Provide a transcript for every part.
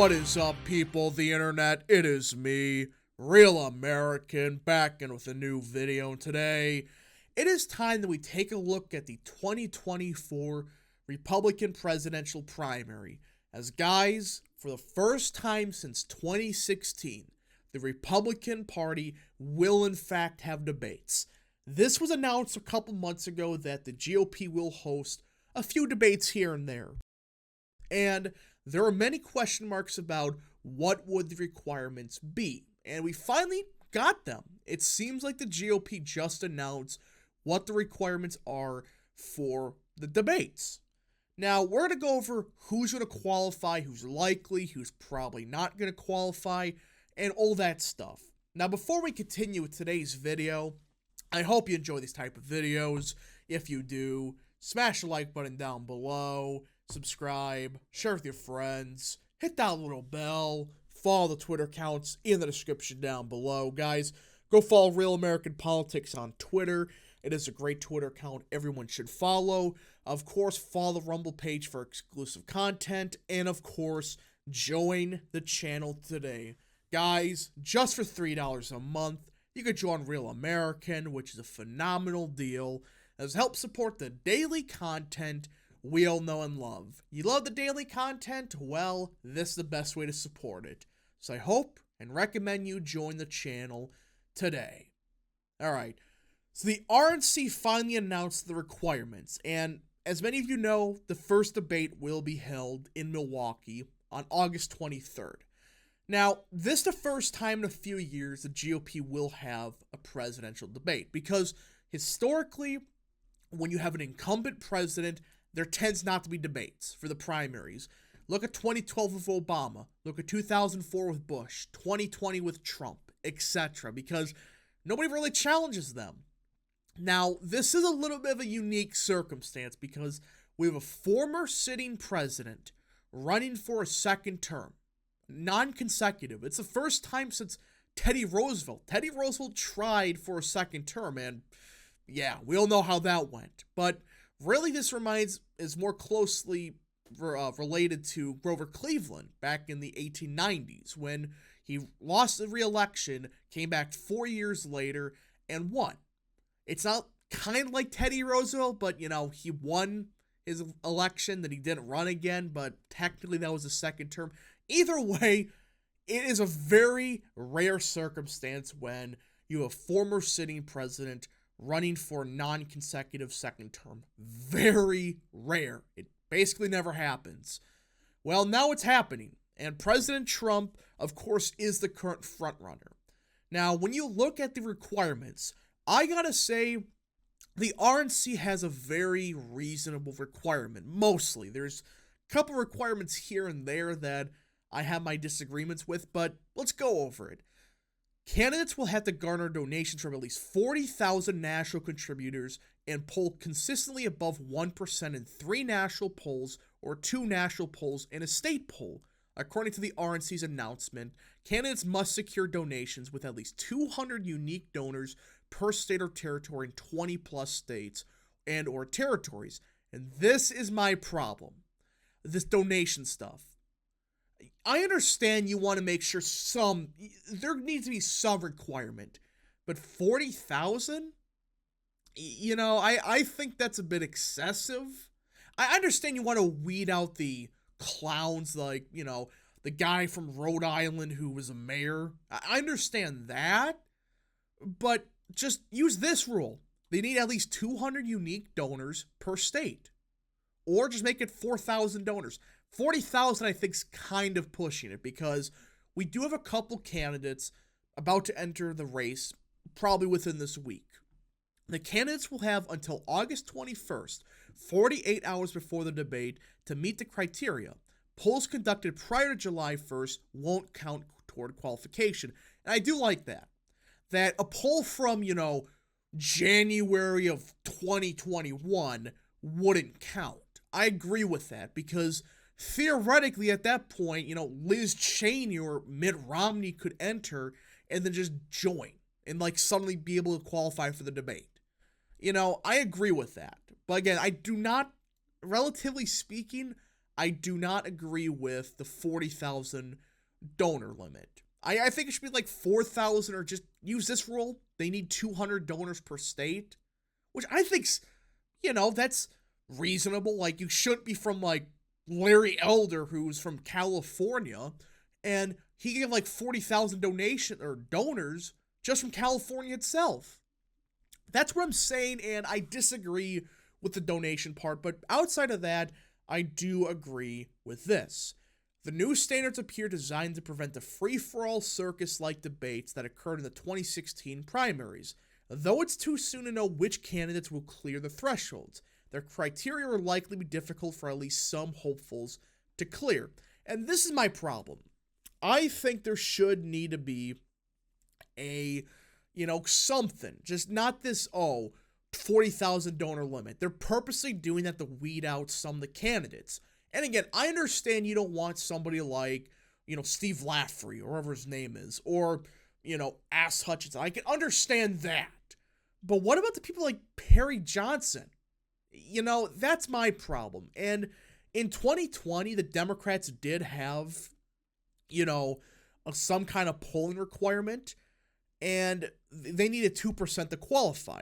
What is up, people of the internet? It is me, Real American, back in with a new video. And today, it is time that we take a look at the 2024 Republican presidential primary. As guys, for the first time since 2016, the Republican Party will in fact have debates. This was announced a couple months ago that the GOP will host a few debates here and there. And there are many question marks about what would the requirements be. And we finally got them. It seems like the GOP just announced what the requirements are for the debates. Now, we're going to go over who's going to qualify, who's likely, who's probably not going to qualify, and all that stuff. Now, before we continue with today's video, I hope you enjoy these type of videos. If you do, smash the like button down below, subscribe, share with your friends, hit that little bell, follow the Twitter accounts in the description down below. Guys, go follow Real American Politics on Twitter. It is a great Twitter account everyone should follow. Of course, follow the Rumble page for exclusive content, and of course, join the channel today. Guys, just for $3 a month, you could join Real American, which is a phenomenal deal. As help support the daily content we all know and love. You love the daily content? Well, this is the best way to support it. So I hope and recommend you join the channel today. Alright, so the RNC finally announced the requirements, and as many of you know, the first debate will be held in Milwaukee on August 23rd. Now, this is the first time in a few years the GOP will have a presidential debate, because historically, when you have an incumbent president, there tends not to be debates for the primaries. Look at 2012 with Obama, look at 2004 with Bush, 2020 with Trump, etc., because nobody really challenges them. Now, this is a little bit of a unique circumstance because we have a former sitting president running for a second term, non-consecutive. It's the first time since Teddy Roosevelt. Teddy Roosevelt tried for a second term, and yeah, we all know how that went. But really, this is more closely related to Grover Cleveland back in the 1890s when he lost the re-election, came back 4 years later, and won. It's not kind of like Teddy Roosevelt, but, you know, he won his election, that he didn't run again, but technically that was a second term. Either way, it is a very rare circumstance when you have a former sitting president running for non-consecutive second term. Very rare. It basically never happens. Well, now it's happening, and President Trump, of course, is the current frontrunner. Now, when you look at the requirements, I gotta say, the RNC has a very reasonable requirement, mostly. There's a couple requirements here and there that I have my disagreements with, but let's go over it. Candidates will have to garner donations from at least 40,000 national contributors and poll consistently above 1% in 3 national polls or 2 national polls and a state poll. According to the RNC's announcement, candidates must secure donations with at least 200 unique donors per state or territory in 20-plus states and or territories. And this is my problem. This donation stuff. I understand you want to make sure there needs to be some requirement, but 40,000? You know, I think that's a bit excessive. I understand you want to weed out the clowns, like, you know, the guy from Rhode Island who was a mayor. I understand that, but just use this rule. They need at least 200 unique donors per state, or just make it 4,000 donors. 40,000, I think, is kind of pushing it because we do have a couple candidates about to enter the race probably within this week. The candidates will have until August 21st, 48 hours before the debate, to meet the criteria. Polls conducted prior to July 1st won't count toward qualification. And I do like that. That a poll from, you know, January of 2021 wouldn't count. I agree with that because theoretically, at that point, you know, Liz Cheney or Mitt Romney could enter and then just join and, like, suddenly be able to qualify for the debate. You know, I agree with that. But again, I do not, relatively speaking, I do not agree with the 40,000 donor limit. I think it should be like 4,000, or just use this rule. They need 200 donors per state, which I think's, that's reasonable. Like, you shouldn't be from, like, Larry Elder, who's from California, and he gave like 40,000 donation or donors just from California itself. That's what I'm saying, and I disagree with the donation part, but outside of that, I do agree with this. The new standards appear designed to prevent the free-for-all circus-like debates that occurred in the 2016 primaries. Though it's too soon to know which candidates will clear the thresholds, their criteria will likely be difficult for at least some hopefuls to clear. And this is my problem. I think there should need to be a, something. Just not this, 40,000 donor limit. They're purposely doing that to weed out some of the candidates. And again, I understand you don't want somebody like, Steve Laffrey, or whatever his name is, or, Ass Hutchinson. I can understand that. But what about the people like Perry Johnson? That's my problem. And in 2020, the Democrats did have, some kind of polling requirement, and they needed 2% to qualify.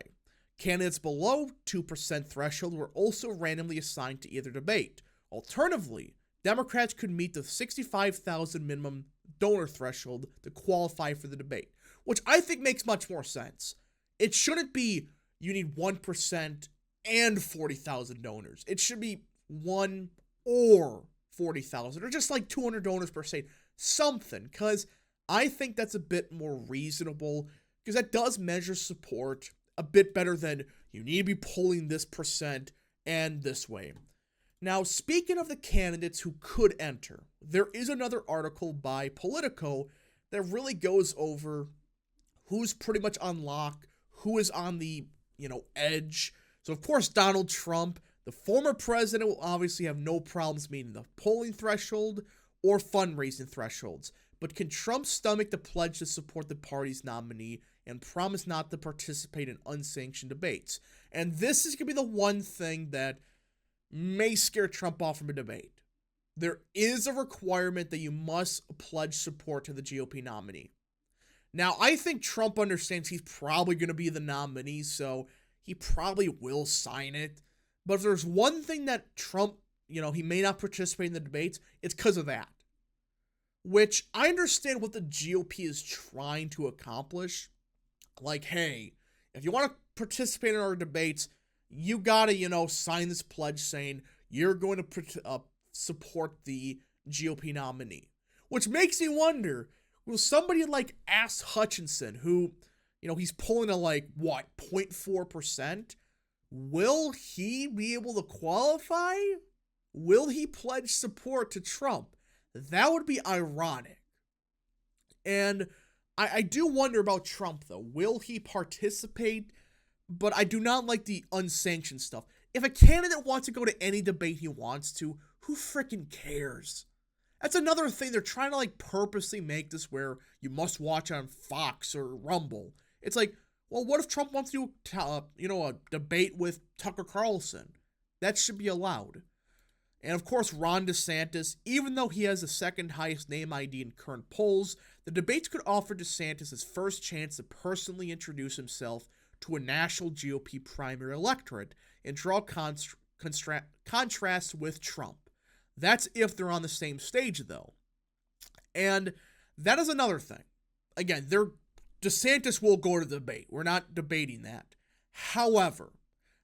Candidates below 2% threshold were also randomly assigned to either debate. Alternatively, Democrats could meet the 65,000 minimum donor threshold to qualify for the debate, which I think makes much more sense. It shouldn't be you need 1% and 40,000 donors. It should be 1 or 40,000, or just like 200 donors per state, something, because I think that's a bit more reasonable, because that does measure support a bit better than you need to be pulling this percent and this way. Now, speaking of the candidates who could enter, there is another article by Politico that really goes over who's pretty much on lock, who is on the, edge. So, of course, Donald Trump, the former president, will obviously have no problems meeting the polling threshold or fundraising thresholds. But can Trump stomach the pledge to support the party's nominee and promise not to participate in unsanctioned debates? And this is going to be the one thing that may scare Trump off from a debate. There is a requirement that you must pledge support to the GOP nominee. Now, I think Trump understands he's probably going to be the nominee, so he probably will sign it. But if there's one thing that Trump, he may not participate in the debates, it's because of that. Which I understand what the GOP is trying to accomplish. Like, hey, if you want to participate in our debates, you gotta, sign this pledge saying you're going to support the GOP nominee. Which makes me wonder, will somebody like Ass Hutchinson, who, he's polling at 0.4%, will he be able to qualify? Will he pledge support to Trump? That would be ironic. And I do wonder about Trump, though. Will he participate? But I do not like the unsanctioned stuff. If a candidate wants to go to any debate he wants to, who freaking cares? That's another thing. They're trying to purposely make this where you must watch on Fox or Rumble. It's like, well, what if Trump wants to do, a debate with Tucker Carlson? That should be allowed. And of course, Ron DeSantis, even though he has the second highest name ID in current polls, the debates could offer DeSantis his first chance to personally introduce himself to a national GOP primary electorate and draw contrasts with Trump. That's if they're on the same stage, though. And that is another thing. Again, DeSantis will go to the debate. We're not debating that. However,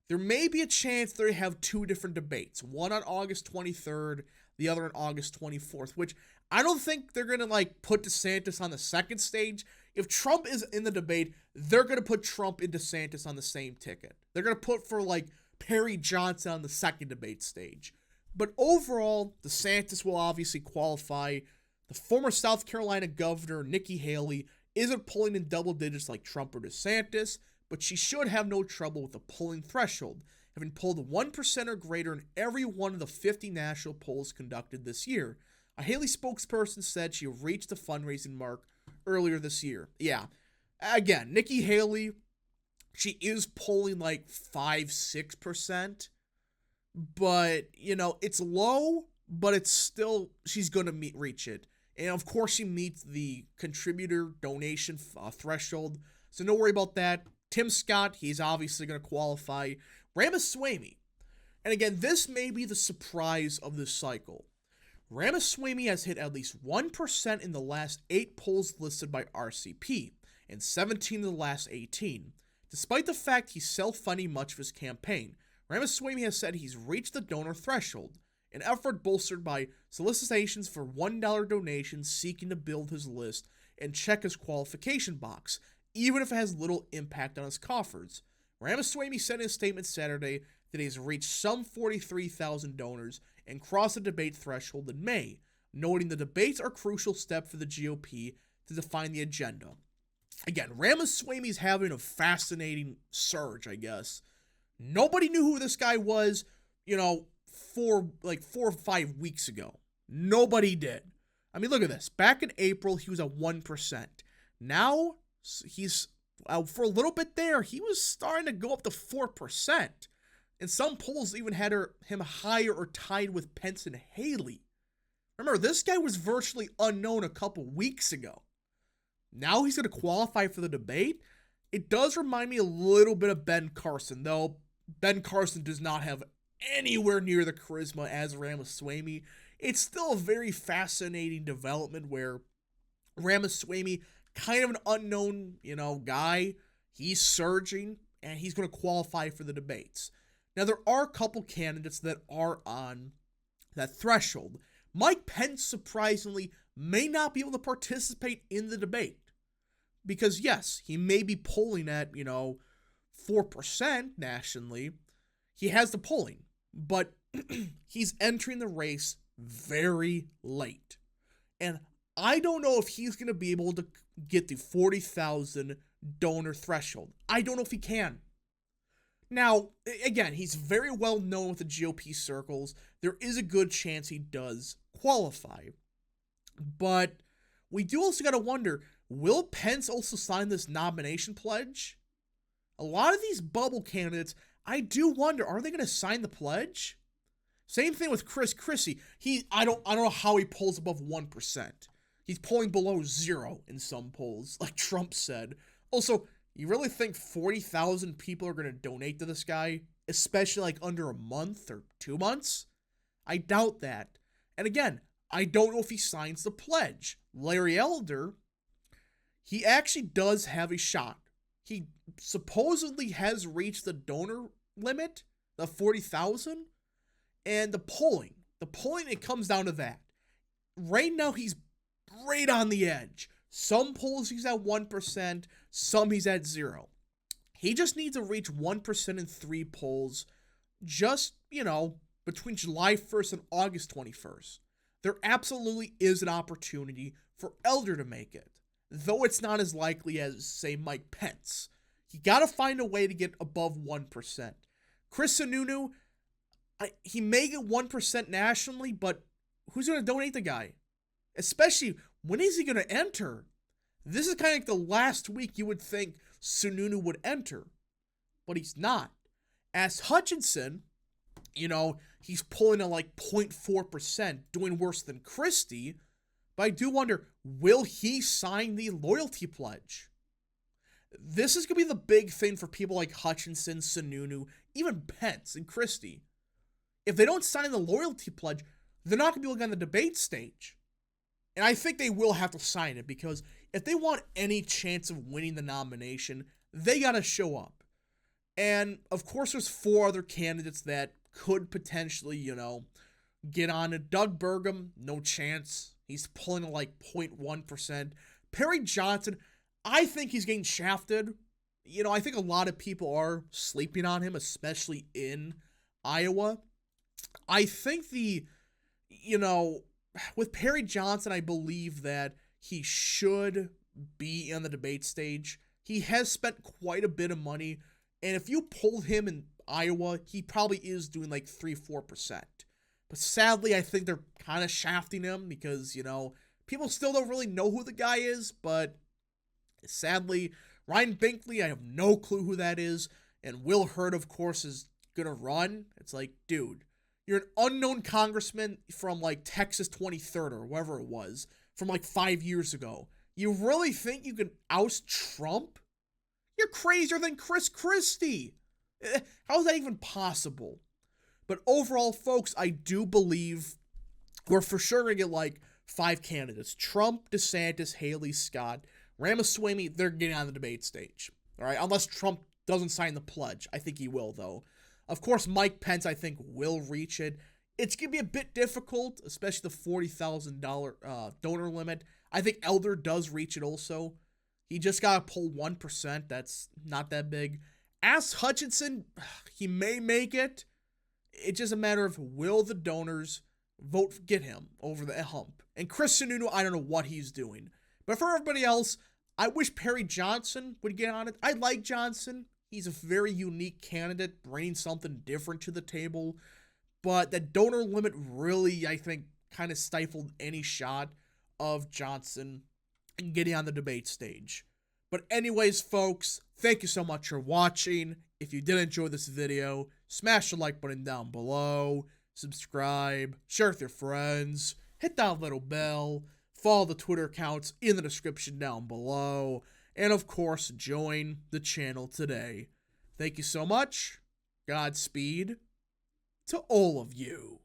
there may be a chance they have two different debates. One on August 23rd, the other on August 24th, which I don't think they're going to put DeSantis on the second stage. If Trump is in the debate, they're going to put Trump and DeSantis on the same ticket. They're going to put for Perry Johnson on the second debate stage. But overall, DeSantis will obviously qualify. The former South Carolina governor, Nikki Haley, isn't polling in double digits like Trump or DeSantis, but she should have no trouble with the polling threshold, having polled 1% or greater in every one of the 50 national polls conducted this year. A Haley spokesperson said she reached the fundraising mark earlier this year. Yeah, again, Nikki Haley, she is polling 5-6%, but, it's low, but it's still, she's going to reach it. And of course, she meets the contributor donation threshold. So don't worry about that. Tim Scott, he's obviously going to qualify. Ramaswamy. And again, this may be the surprise of this cycle. Ramaswamy has hit at least 1% in the last 8 polls listed by RCP, and 17 in the last 18. Despite the fact he's self-funding much of his campaign, Ramaswamy has said he's reached the donor threshold, an effort bolstered by solicitations for $1 donations seeking to build his list and check his qualification box, even if it has little impact on his coffers. Ramaswamy said in a statement Saturday that he has reached some 43,000 donors and crossed the debate threshold in May, noting the debates are a crucial step for the GOP to define the agenda. Again, Ramaswamy's having a fascinating surge, I guess. Nobody knew who this guy was, 4 or 5 weeks ago. Nobody did. I mean, look at this. Back in April, he was at 1%. Now, he's, for a little bit there, he was starting to go up to 4%. And some polls even had him higher or tied with Pence and Haley. Remember, this guy was virtually unknown a couple weeks ago. Now he's going to qualify for the debate. It does remind me a little bit of Ben Carson, though Ben Carson does not have anywhere near the charisma as Ramaswamy. It's still a very fascinating development where Ramaswamy, kind of an unknown, guy, he's surging, and he's going to qualify for the debates. Now, there are a couple candidates that are on that threshold. Mike Pence, surprisingly, may not be able to participate in the debate. Because, yes, he may be polling at, 4% nationally. He has the polling. But he's entering the race very late. And I don't know if he's going to be able to get the 40,000 donor threshold. I don't know if he can. Now, again, he's very well known with the GOP circles. There is a good chance he does qualify. But we do also got to wonder, will Pence also sign this nomination pledge? A lot of these bubble candidates, I do wonder, are they going to sign the pledge? Same thing with Chris Christie. I don't know how he polls above 1%. He's polling below 0 in some polls, like Trump said. Also, you really think 40,000 people are going to donate to this guy, especially like under a month or 2 months? I doubt that. And again, I don't know if he signs the pledge. Larry Elder, he actually does have a shot. He supposedly has reached the donor limit, the 40,000, and the polling, it comes down to that. Right now, he's right on the edge. Some polls he's at 1%, some he's at 0. He just needs to reach 1% in 3 polls just, between July 1st and August 21st. There absolutely is an opportunity for Elder to make it, though it's not as likely as, say, Mike Pence. You got to find a way to get above 1%. Chris Sununu, he may get 1% nationally, but who's going to donate the guy? Especially, when is he going to enter? This is kind of like the last week you would think Sununu would enter, but he's not. As Hutchinson, he's pulling at like 0.4%, doing worse than Christie, but I do wonder, will he sign the loyalty pledge? This is going to be the big thing for people like Hutchinson, Sununu, even Pence and Christie. If they don't sign the loyalty pledge, they're not going to be looking on the debate stage. And I think they will have to sign it, because if they want any chance of winning the nomination, they got to show up. And, of course, there's 4 other candidates that could potentially, get on it. Doug Burgum, no chance. He's pulling at like 0.1%. Perry Johnson, I think he's getting shafted. I think a lot of people are sleeping on him, especially in Iowa. I think with Perry Johnson, I believe that he should be on the debate stage. He has spent quite a bit of money, and if you pulled him in Iowa, he probably is doing like 3-4%. But sadly, I think they're kind of shafting him because, people still don't really know who the guy is, but sadly, Ryan Binkley, I have no clue who that is, and Will Hurd, of course, is going to run. It's like, dude, You're an unknown congressman from like Texas 23rd or wherever it was from like 5 years ago. You really think you can oust Trump? You're crazier than Chris Christie. How is that even possible? But overall, folks, I do believe we're for sure going to get like 5 candidates. Trump, DeSantis, Haley, Scott, Ramaswamy, they're getting on the debate stage. All right, unless Trump doesn't sign the pledge. I think he will, though. Of course, Mike Pence, I think, will reach it. It's going to be a bit difficult, especially the $40,000 donor limit. I think Elder does reach it also. He just got to pull 1%. That's not that big. Ask Hutchinson, he may make it. It's just a matter of will the donors get him over the hump. And Chris Sununu, I don't know what he's doing. But for everybody else, I wish Perry Johnson would get on it. I like Johnson. He's a very unique candidate, bringing something different to the table. But that donor limit really, I think, kind of stifled any shot of Johnson getting on the debate stage. But anyways, folks, thank you so much for watching. If you did enjoy this video, smash the like button down below, subscribe, share with your friends, hit that little bell, follow the Twitter accounts in the description down below, and of course, join the channel today. Thank you so much. Godspeed to all of you.